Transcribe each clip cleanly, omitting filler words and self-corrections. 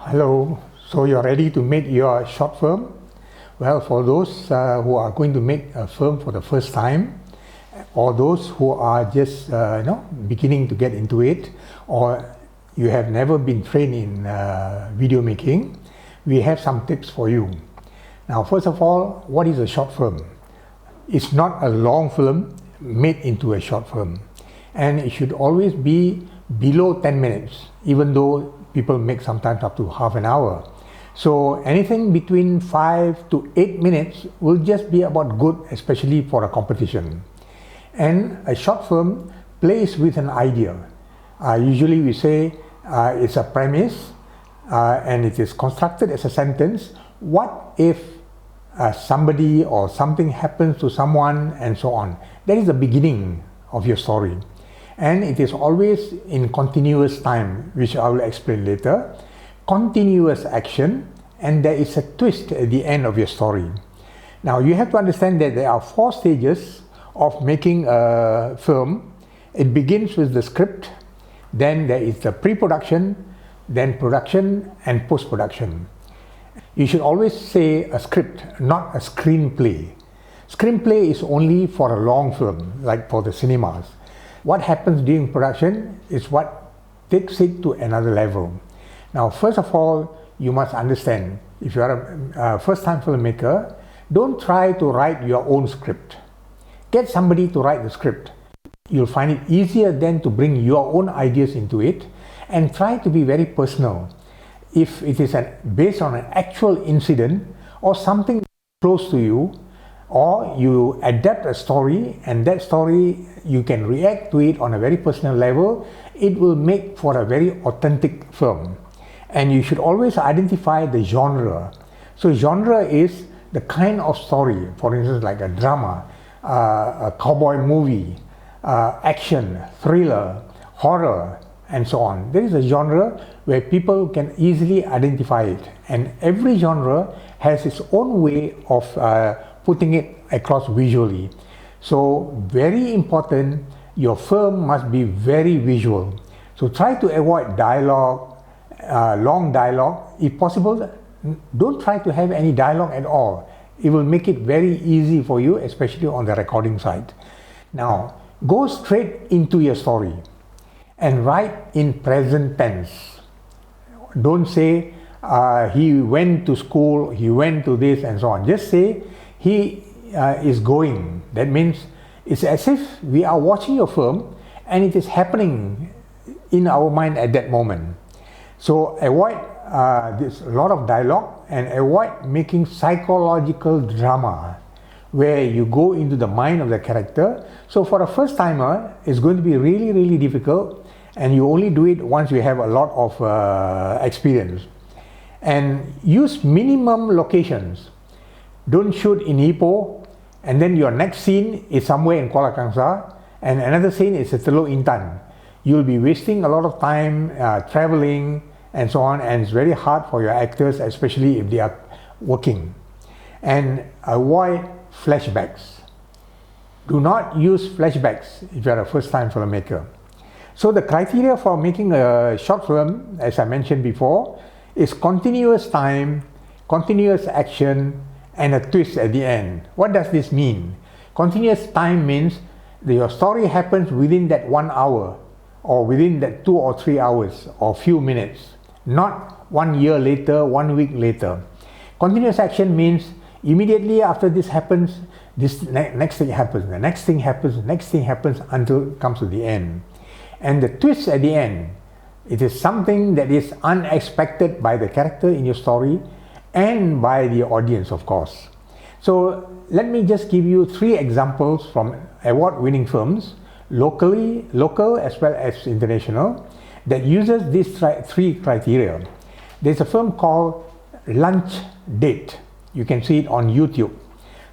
Hello, so you're ready to make your short film? Well, for those who are going to make a film for the first time, or those who are just beginning to get into it, or you have never been trained in video making, we have some tips for you. Now, first of all, what is a short film? It's not a long film made into a short film, and it should always be below 10 minutes, even though people make sometimes up to half an hour. So anything between 5 to 8 minutes will just be about good, especially for a competition. And a short film plays with an idea. Usually we say it's a premise and it is constructed as a sentence. What if somebody or something happens to someone, and so on? That is the beginning of your story. And it is always in continuous time, which I will explain later. Continuous action, and there is a twist at the end of your story. Now you have to understand that there are 4 stages of making a film. It begins with the script, then there is the pre-production, then production and post-production. You should always say a script, not a screenplay. Screenplay is only for a long film, like for the cinemas. What happens during production is what takes it to another level. Now, first of all, you must understand, if you are a first-time filmmaker, don't try to write your own script. Get somebody to write the script. You'll find it easier then to bring your own ideas into it, and try to be very personal. If it is based on an actual incident or something close to you, or you adapt a story, and that story you can react to it on a very personal level, it will make for a very authentic film. And you should always identify the genre. So genre is the kind of story, for instance, like a drama, a cowboy movie, action, thriller, horror, and so on. There is a genre where people can easily identify it, and every genre has its own way of putting it across visually. So very important, your film must be very visual. So try to avoid dialogue, long dialogue. If possible, don't try to have any dialogue at all. It will make it very easy for you, especially on the recording side. Now, go straight into your story and write in present tense. Don't say he went to school, he went to this, and so on. Just say he is going. That means it's as if we are watching your film and it is happening in our mind at that moment. So avoid this lot of dialogue, and avoid making psychological drama where you go into the mind of the character. So for a first timer, it's going to be really difficult, and you only do it once you have a lot of experience. And use minimum locations. Don't shoot in Ipoh and then your next scene is somewhere in Kuala Kangsar and another scene is at Teluk Intan. You'll be wasting a lot of time traveling and so on, and it's very hard for your actors, especially if they are working. And avoid flashbacks. Do not use flashbacks if you are a first-time filmmaker. So the criteria for making a short film, as I mentioned before, is continuous time, continuous action, and a twist at the end. What does this mean? Continuous time means that your story happens within that 1 hour, or within that 2 or 3 hours, or few minutes, not 1 year later, 1 week later. Continuous action means immediately after this happens, this next thing happens, the next thing happens, the next thing happens, until it comes to the end. And the twist at the end, it is something that is unexpected by the character in your story and by the audience, of course. So let me just give you 3 examples from award-winning films, local as well as international, that uses these 3 criteria. There's a film called Lunch Date. You can see it on YouTube.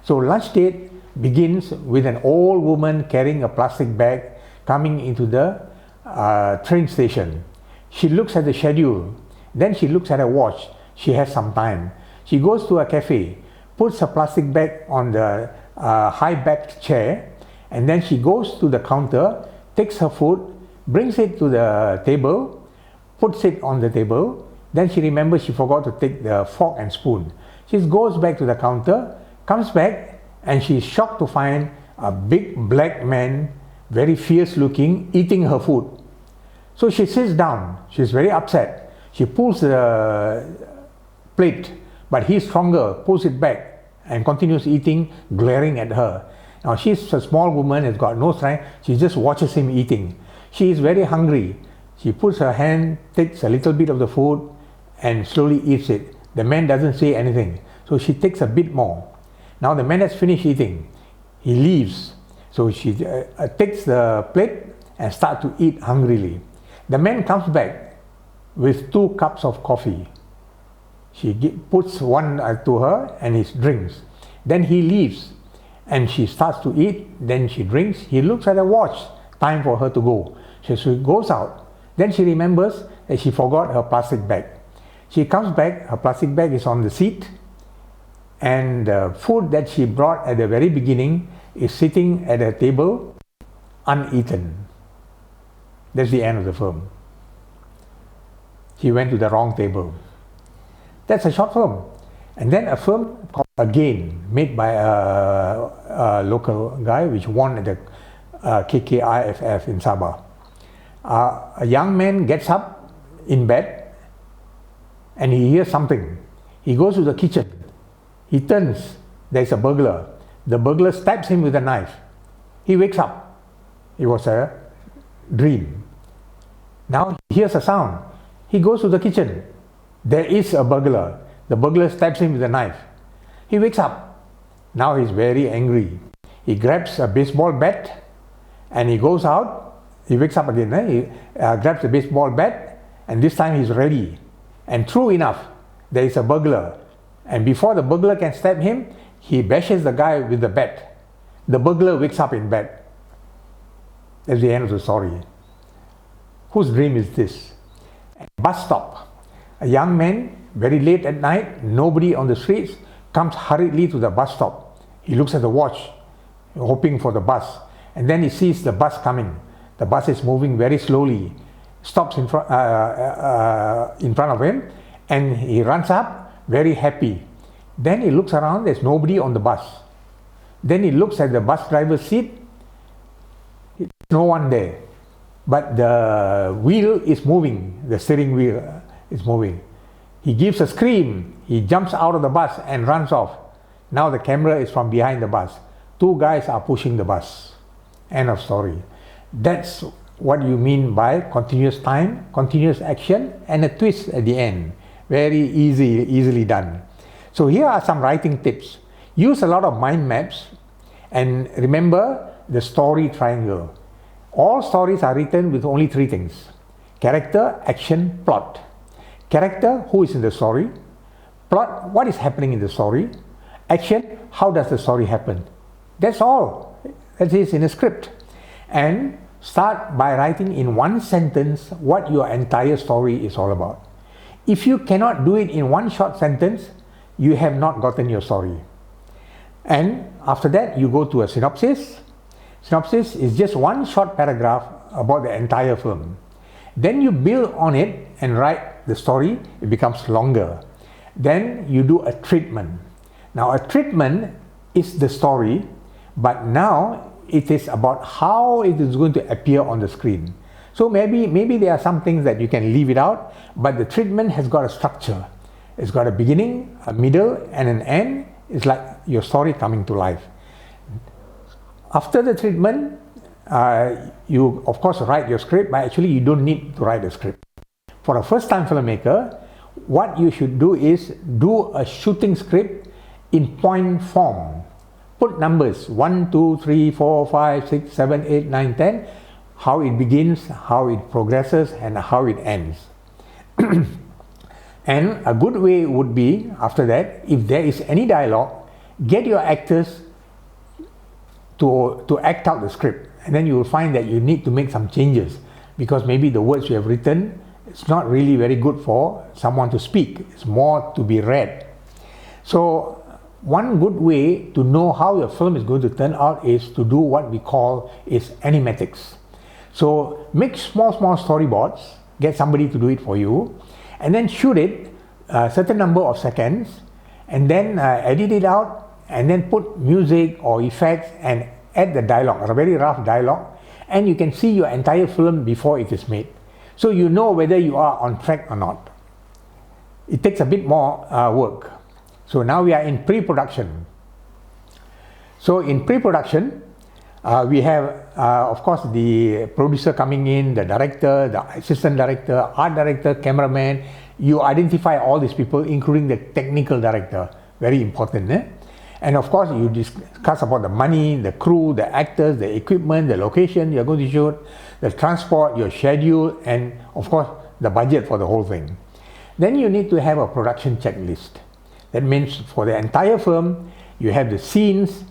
So Lunch Date begins with an old woman carrying a plastic bag coming into the train station. She looks at the schedule, then she looks at her watch. She has some time. She goes to a cafe, puts a plastic bag on the high-backed chair, and then she goes to the counter, takes her food, brings it to the table, puts it on the table, Then she remembers she forgot to take the fork and spoon. She goes back to the counter, comes back, and she's shocked to find a big black man, very fierce looking, eating her food. So she sits down. She's very upset. She pulls the plate, but he's stronger, pulls it back and continues eating, glaring at her. Now she's a small woman, has got no strength. She just watches him eating. She is very hungry. She puts her hand, takes a little bit of the food and slowly eats it. The man doesn't say anything. So she takes a bit more. Now the man has finished eating. He leaves. So she takes the plate and starts to eat hungrily. The man comes back with 2 cups of coffee. She puts one to her and he drinks. Then he leaves and she starts to eat. Then she drinks. He looks at a watch. Time for her to go. So she goes out. Then she remembers that she forgot her plastic bag. She comes back. Her plastic bag is on the seat. And the food that she brought at the very beginning is sitting at a table uneaten. That's the end of the film. She went to the wrong table. That's a short film. And then a film called Again, made by a local guy, which won at the KKIFF in Sabah. A young man gets up in bed and he hears something. He goes to the kitchen. He turns. There's a burglar. The burglar stabs him with a knife. He wakes up. It was a dream. Now he hears a sound. He goes to the kitchen. There is a burglar. The burglar stabs him with a knife. He wakes up. Now he's very angry. He grabs a baseball bat and he goes out. He wakes up again. He grabs a baseball bat and this time he's ready. And true enough, there is a burglar. And before the burglar can stab him, he bashes the guy with the bat. The burglar wakes up in bed. That's the end of the story. Whose dream is this? Bus stop. A young man, very late at night, nobody on the streets, comes hurriedly to the bus stop. He looks at the watch, hoping for the bus. And then he sees the bus coming. The bus is moving very slowly, stops in front of him, and he runs up, very happy. Then he looks around, there's nobody on the bus. Then he looks at the bus driver's seat, there's no one there. But the wheel is moving, the steering wheel is moving. He gives a scream, he jumps out of the bus and runs off. Now the camera is from behind the bus. 2 guys are pushing the bus. End of story. That's what you mean by continuous time, continuous action, and a twist at the end. Very easily done. So here are some writing tips. Use a lot of mind maps and remember the story triangle. All stories are written with only 3 things: character, action, plot. Character, who is in the story. Plot, what is happening in the story. Action, how does the story happen. That's all. That is in a script. And start by writing in 1 sentence what your entire story is all about. If you cannot do it in 1 short sentence, you have not gotten your story. And after that, you go to a synopsis. Synopsis is just 1 short paragraph about the entire film. Then you build on it and write the story. It becomes longer. Then you do a treatment. Now a treatment is the story, but now it is about how it is going to appear on the screen. So maybe there are some things that you can leave it out, but the treatment has got a structure. It's got a beginning, a middle, and an end. It's like your story coming to life. After the treatment, you of course write your script, but actually you don't need to write a script. For a first-time filmmaker, what you should do is do a shooting script in point form. Put numbers 1, 2, 3, 4, 5, 6, 7, 8, 9, 10. How it begins, how it progresses, and how it ends. And a good way would be, after that, if there is any dialogue, get your actors to act out the script. And then you will find that you need to make some changes, because maybe the words you have written, it's not really very good for someone to speak. It's more to be read. So one good way to know how your film is going to turn out is to do what we call is animatics. So make small storyboards, get somebody to do it for you, and then shoot it a certain number of seconds, and then edit it out, and then put music or effects and add the dialogue, a very rough dialogue, and you can see your entire film before it is made. So you know whether you are on track or not. It takes a bit more work. So now we are in pre-production. So in pre-production, we have, of course, the producer coming in, the director, the assistant director, art director, cameraman. You identify all these people, including the technical director. Very important. And of course, you discuss about the money, the crew, the actors, the equipment, the location you're going to shoot, the transport, your schedule, and of course, the budget for the whole thing. Then you need to have a production checklist. That means for the entire film, you have the scenes,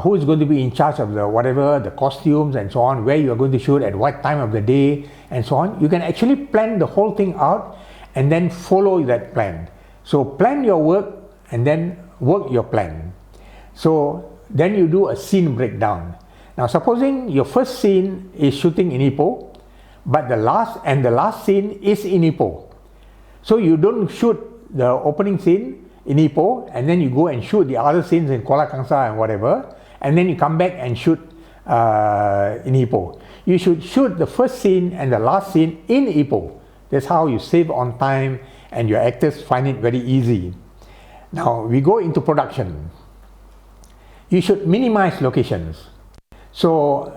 who is going to be in charge of the whatever, the costumes and so on, where you are going to shoot, at what time of the day, and so on. You can actually plan the whole thing out and then follow that plan. So plan your work and then work your plan. So then you do a scene breakdown. Now supposing your first scene is shooting in Ipoh, but the last scene is in Ipoh. So you don't shoot the opening scene in Ipoh and then you go and shoot the other scenes in Kuala Kangsar and whatever, and then you come back and shoot in Ipoh. You should shoot the first scene and the last scene in Ipoh. That's how you save on time and your actors find it very easy. Now we go into production. You should minimize locations. So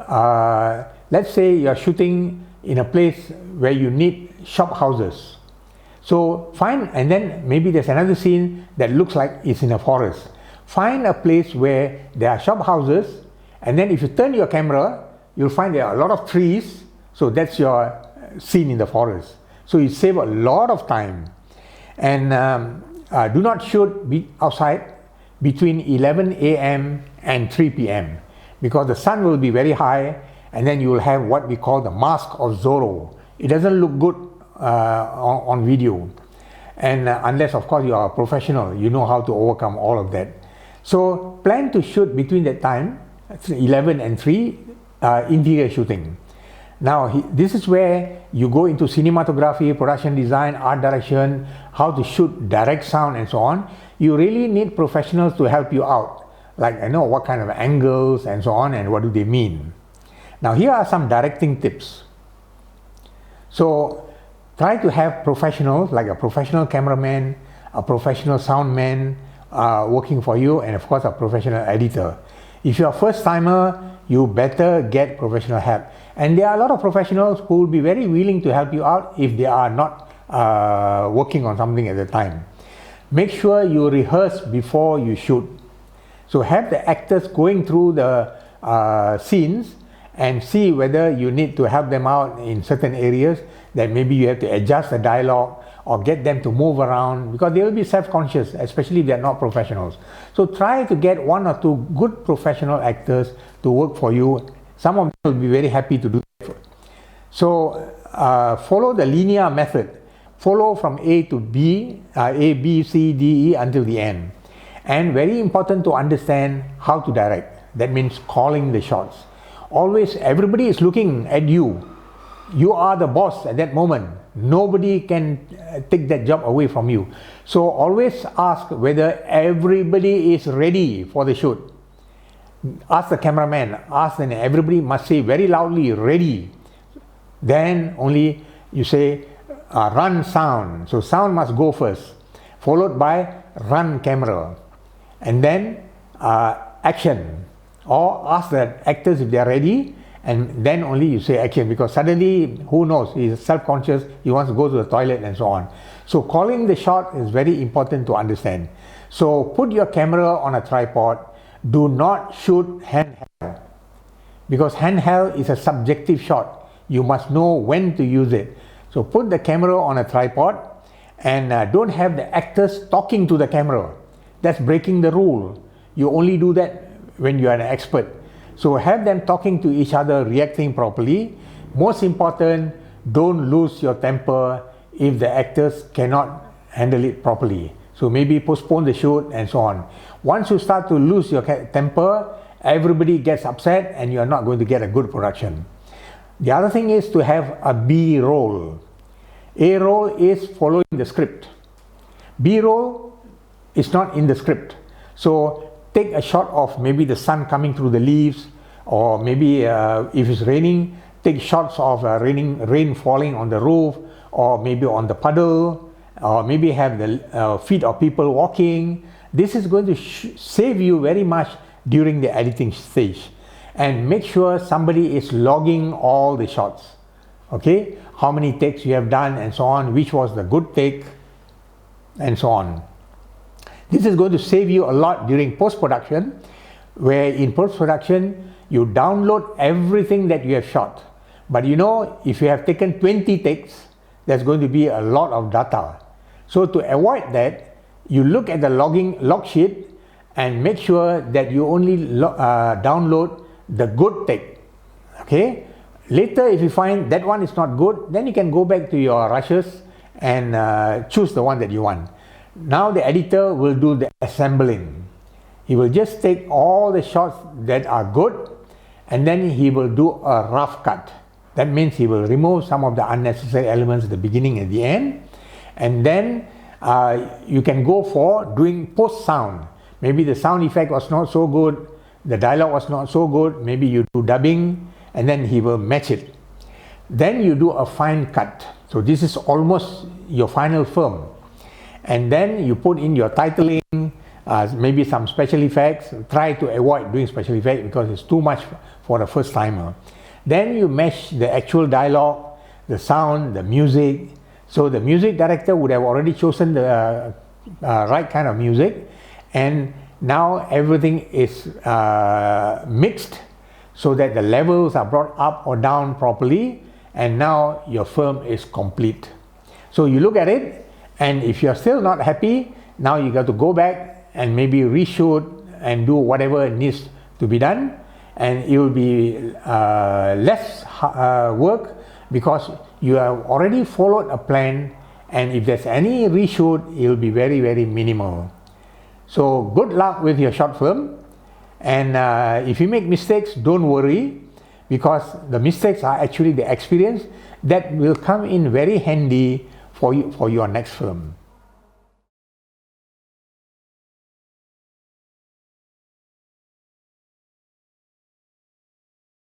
let's say you're shooting in a place where you need shop houses. So find, and then maybe there's another scene that looks like it's in a forest. Find a place where there are shop houses, and then if you turn your camera, you'll find there are a lot of trees. So that's your scene in the forest. So you save a lot of time. And do not shoot outside between 11 a.m. and 3 p.m. because the sun will be very high, and then you will have what we call the mask of Zorro. It doesn't look good on video, and unless of course you are a professional, you know how to overcome all of that. So plan to shoot between that time, 11 and 3, interior shooting. Now this is where you go into cinematography, production design, art direction, how to shoot, direct sound and so on. You really need professionals to help you out, like I know what kind of angles and so on and what do they mean. Now here are some directing tips. So try to have professionals, like a professional cameraman, a professional sound man working for you, and of course a professional editor. If you're a first timer, you better get professional help. And there are a lot of professionals who will be very willing to help you out if they are not working on something at the time. Make sure you rehearse before you shoot. So have the actors going through the scenes and see whether you need to help them out in certain areas, that maybe you have to adjust the dialogue or get them to move around, because they will be self-conscious, especially if they are not professionals. So try to get 1 or 2 good professional actors to work for you. Some of them will be very happy to do that. So follow the linear method. Follow from A to B, A, B, C, D, E until the end. And very important to understand how to direct. That means calling the shots. Always, everybody is looking at you. You are the boss at that moment. Nobody can take that job away from you. So always ask whether everybody is ready for the shoot. Ask the cameraman, ask them, everybody must say very loudly, ready. Then only you say, run sound. So sound must go first, followed by run camera. And then action. Or ask the actors if they are ready, and then only you say action, because suddenly, who knows, he's self-conscious, he wants to go to the toilet and so on. So calling the shot is very important to understand. So put your camera on a tripod. Do not shoot handheld, because handheld is a subjective shot. You must know when to use it. So put the camera on a tripod and don't have the actors talking to the camera. That's breaking the rule. You only do that when you are an expert. So have them talking to each other, reacting properly. Most important, don't lose your temper if the actors cannot handle it properly. So maybe postpone the shoot and so on. Once you start to lose your temper, everybody gets upset and you are not going to get a good production. The other thing is to have a B roll. A-roll is following the script. B-roll is not in the script. So take a shot of maybe the sun coming through the leaves, or maybe if it's raining, take shots of rain falling on the roof, or maybe on the puddle, or maybe have the feet of people walking. This is going to save you very much during the editing stage. And make sure somebody is logging all the shots. Okay, how many takes you have done and so on, which was the good take, and so on. This is going to save you a lot during post-production, where in post-production you download everything that you have shot. But you know, if you have taken 20 takes, there's going to be a lot of data. So to avoid that, you look at the log sheet and make sure that you only download the good take. Okay? Later, if you find that one is not good, then you can go back to your rushes and choose the one that you want. Now the editor will do the assembling. He will just take all the shots that are good, and then he will do a rough cut. That means he will remove some of the unnecessary elements at the beginning and the end, and then you can go for doing post sound. Maybe the sound effect was not so good, the dialogue was not so good, maybe you do dubbing, and then he will match it. Then you do a fine cut. So this is almost your final film. And then you put in your titling, maybe some special effects. Try to avoid doing special effects because it's too much for the first timer. Then you mesh the actual dialogue, the sound, the music. So the music director would have already chosen the right kind of music, and now everything is mixed so that the levels are brought up or down properly, and now your film is complete. So you look at it, and if you're still not happy, now you got to go back and maybe reshoot and do whatever needs to be done, and it will be less work because you have already followed a plan, and if there's any reshoot, it will be very, very minimal. So good luck with your short film, and if you make mistakes, don't worry, because the mistakes are actually the experience that will come in very handy for your next film.